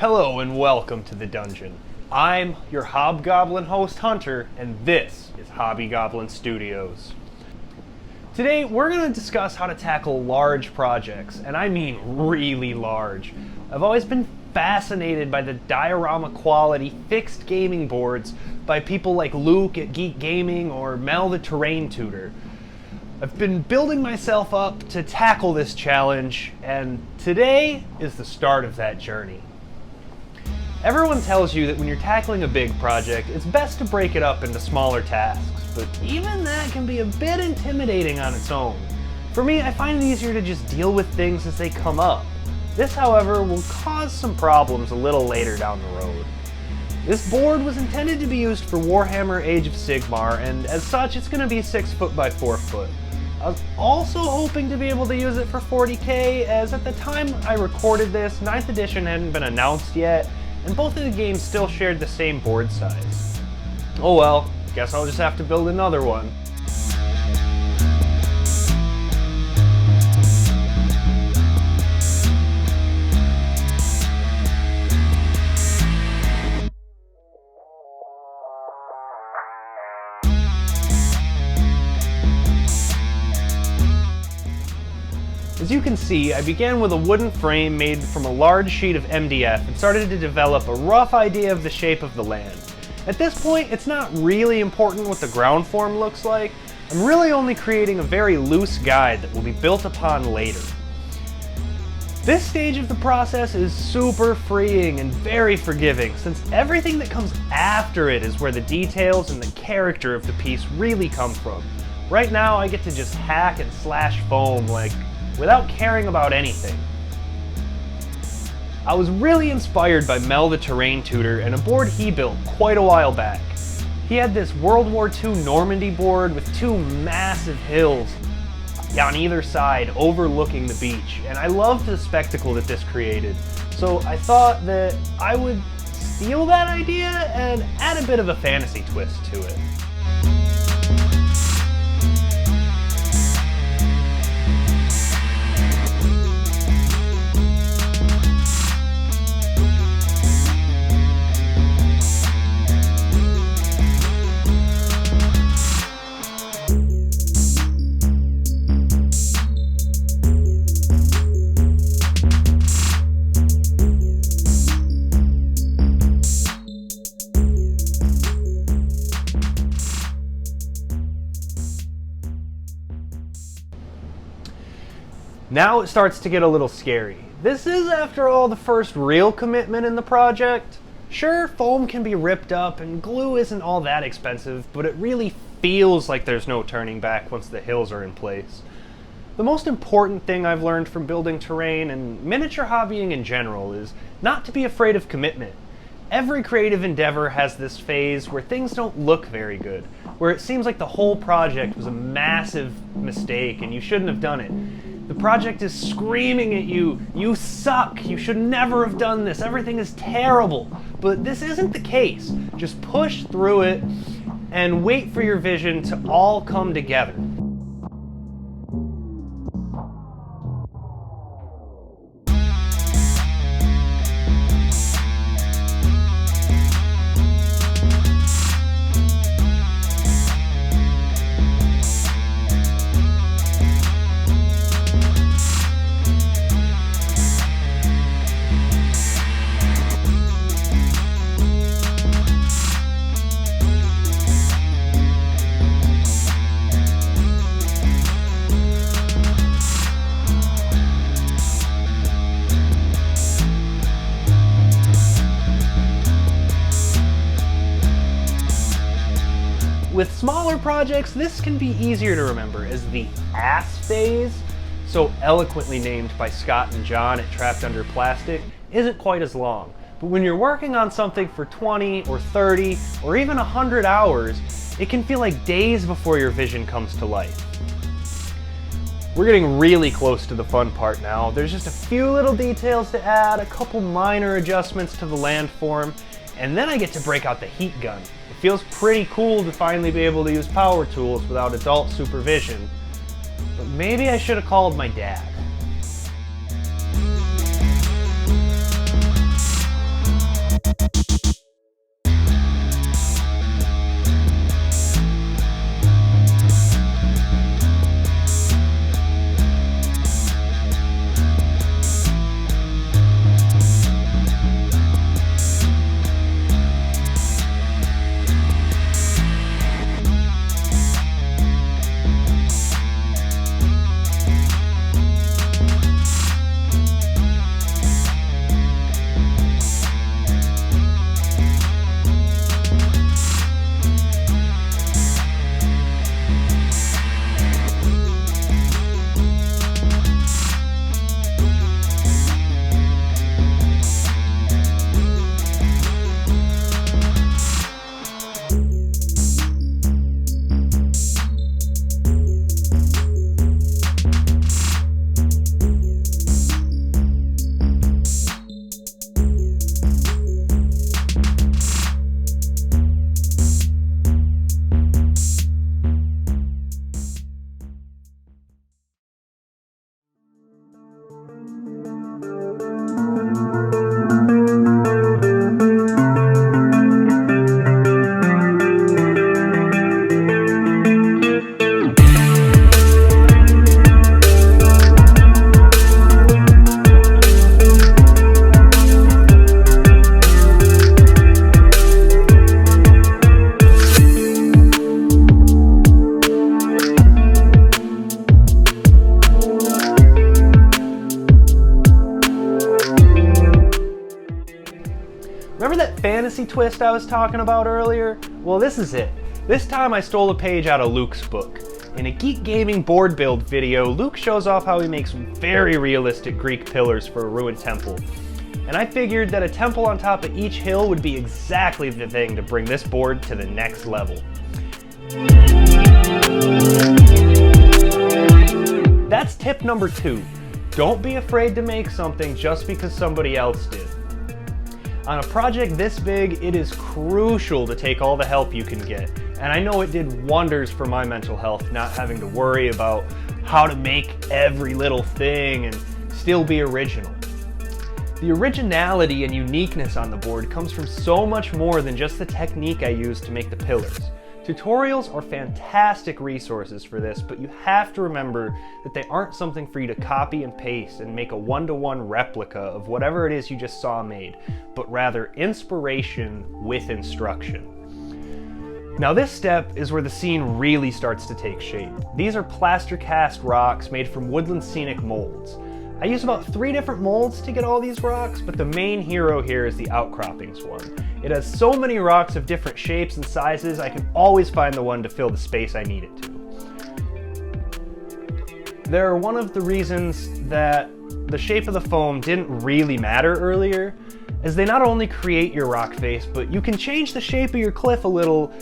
Hello and welcome to the dungeon. I'm your Hobgoblin host Hunter, and this is Hobby Goblin Studios. Today we're going to discuss how to tackle large projects, and I mean really large. I've always been fascinated by the diorama quality fixed gaming boards by people like Luke at Geek Gaming or Mel the Terrain Tutor. I've been building myself up to tackle this challenge, and today is the start of that journey. Everyone tells you that when you're tackling a big project, it's best to break it up into smaller tasks, but even that can be a bit intimidating on its own. For me, I find it easier to just deal with things as they come up. This, however, will cause some problems a little later down the road. This board was intended to be used for Warhammer Age of Sigmar, and as such, it's going to be 6 foot by 4 foot. I was also hoping to be able to use it for 40k, as at the time I recorded this, 9th edition hadn't been announced yet, and both of the games still shared the same board size. Oh well, guess I'll just have to build another one. As you can see, I began with a wooden frame made from a large sheet of MDF and started to develop a rough idea of the shape of the land. At this point, it's not really important what the ground form looks like. I'm really only creating a very loose guide that will be built upon later. This stage of the process is super freeing and very forgiving, since everything that comes after it is where the details and the character of the piece really come from. Right now, I get to just hack and slash foam without caring about anything. I was really inspired by Mel the Terrain Tutor and a board he built quite a while back. He had this World War II Normandy board with 2 massive hills on either side overlooking the beach, and I loved the spectacle that this created. So I thought that I would steal that idea and add a bit of a fantasy twist to it. Now it starts to get a little scary. This is, after all, the first real commitment in the project. Sure, foam can be ripped up and glue isn't all that expensive, but it really feels like there's no turning back once the hills are in place. The most important thing I've learned from building terrain and miniature hobbying in general is not to be afraid of commitment. Every creative endeavor has this phase where things don't look very good, where it seems like the whole project was a massive mistake and you shouldn't have done it. The project is screaming at you, you suck, you should never have done this, everything is terrible. But this isn't the case. Just push through it and wait for your vision to all come together. With smaller projects, this can be easier to remember as the ass phase, so eloquently named by Scott and John at Trapped Under Plastic, isn't quite as long. But when you're working on something for 20 or 30 or even 100 hours, it can feel like days before your vision comes to life. We're getting really close to the fun part now. There's just a few little details to add, a couple minor adjustments to the landform, and then I get to break out the heat gun. It feels pretty cool to finally be able to use power tools without adult supervision, but maybe I should have called my dad. Remember that fantasy twist I was talking about earlier? Well, this is it. This time I stole a page out of Luke's book. In a Geek Gaming board build video, Luke shows off how he makes very realistic Greek pillars for a ruined temple. And I figured that a temple on top of each hill would be exactly the thing to bring this board to the next level. That's tip number 2. Don't be afraid to make something just because somebody else did. On a project this big, it is crucial to take all the help you can get. And I know it did wonders for my mental health, not having to worry about how to make every little thing and still be original. The originality and uniqueness on the board comes from so much more than just the technique I used to make the pillars. Tutorials are fantastic resources for this, but you have to remember that they aren't something for you to copy and paste and make a one-to-one replica of whatever it is you just saw made, but rather inspiration with instruction. Now this step is where the scene really starts to take shape. These are plaster cast rocks made from woodland scenic molds. I use about 3 different molds to get all these rocks, but the main hero here is the outcroppings one. It has so many rocks of different shapes and sizes, I can always find the one to fill the space I need it to. They're one of the reasons that the shape of the foam didn't really matter earlier, as they not only create your rock face, but you can change the shape of your cliff a little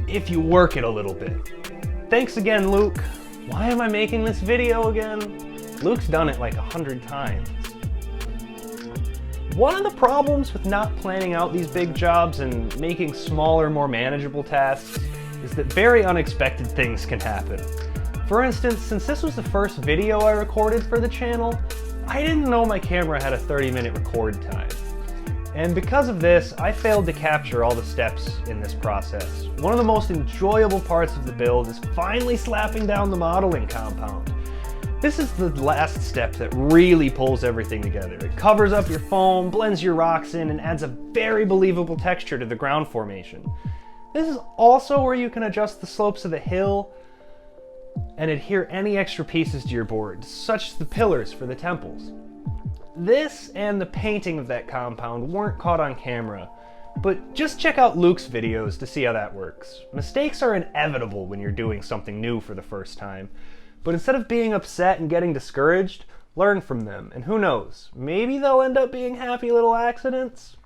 if you work it a little bit. Thanks again, Luke. Why am I making this video again? Luke's done it like 100 times. One of the problems with not planning out these big jobs and making smaller, more manageable tasks is that very unexpected things can happen. For instance, since this was the first video I recorded for the channel, I didn't know my camera had a 30-minute record time. And because of this, I failed to capture all the steps in this process. One of the most enjoyable parts of the build is finally slapping down the modeling compound. This is the last step that really pulls everything together. It covers up your foam, blends your rocks in, and adds a very believable texture to the ground formation. This is also where you can adjust the slopes of the hill and adhere any extra pieces to your board, such as the pillars for the temples. This and the painting of that compound weren't caught on camera, but just check out Luke's videos to see how that works. Mistakes are inevitable when you're doing something new for the first time. But instead of being upset and getting discouraged, learn from them. And who knows, maybe they'll end up being happy little accidents?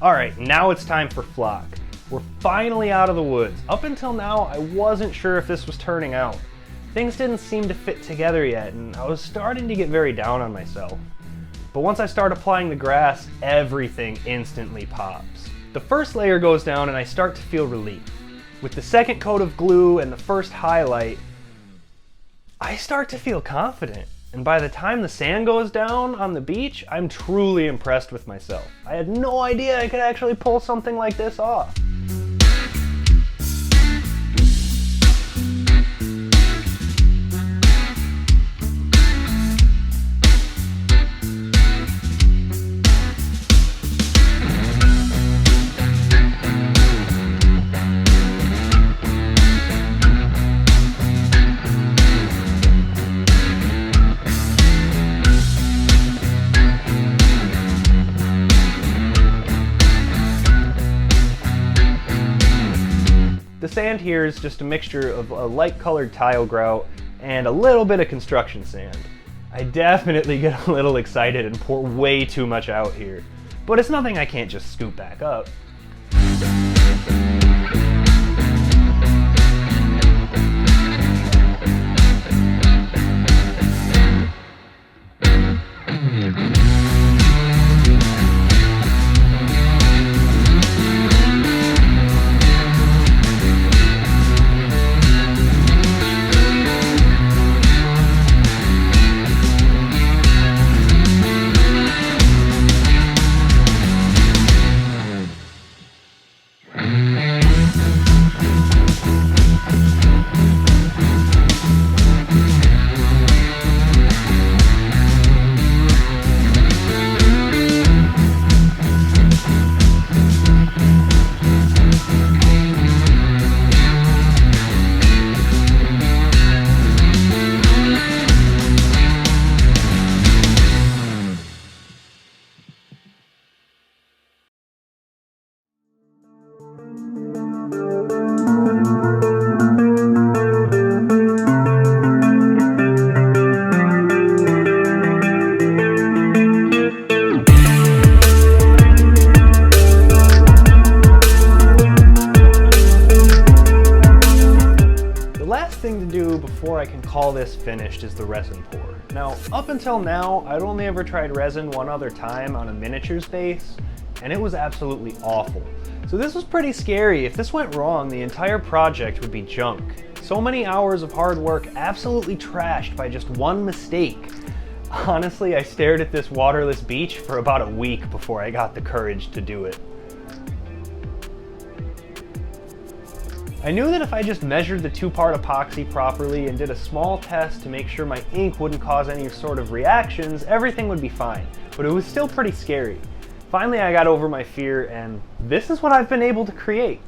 Alright, now it's time for flock. We're finally out of the woods. Up until now, I wasn't sure if this was turning out. Things didn't seem to fit together yet, and I was starting to get very down on myself. But once I start applying the grass, everything instantly pops. The first layer goes down and I start to feel relief. With the second coat of glue and the first highlight, I start to feel confident. And by the time the sand goes down on the beach, I'm truly impressed with myself. I had no idea I could actually pull something like this off. sand here is just a mixture of a light colored tile grout and a little bit of construction sand. I definitely get a little excited and pour way too much out here, but it's nothing I can't just scoop back up. Before I can call this finished is the resin pour. Now, up until now, I'd only ever tried resin one other time on a miniatures base, and it was absolutely awful. So this was pretty scary. If this went wrong, the entire project would be junk. So many hours of hard work absolutely trashed by just one mistake. Honestly, I stared at this waterless beach for about a week before I got the courage to do it. I knew that if I just measured the 2-part epoxy properly and did a small test to make sure my ink wouldn't cause any sort of reactions, everything would be fine, but it was still pretty scary. Finally, I got over my fear, and this is what I've been able to create.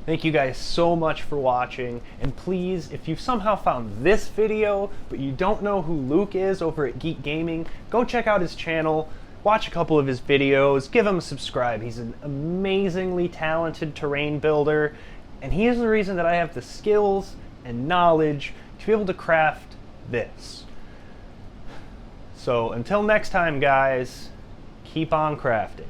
Thank you guys so much for watching, and please, if you've somehow found this video, but you don't know who Luke is over at Geek Gaming, go check out his channel, watch a couple of his videos, give him a subscribe. He's an amazingly talented terrain builder, and he is the reason that I have the skills and knowledge to be able to craft this. So until next time, guys, keep on crafting.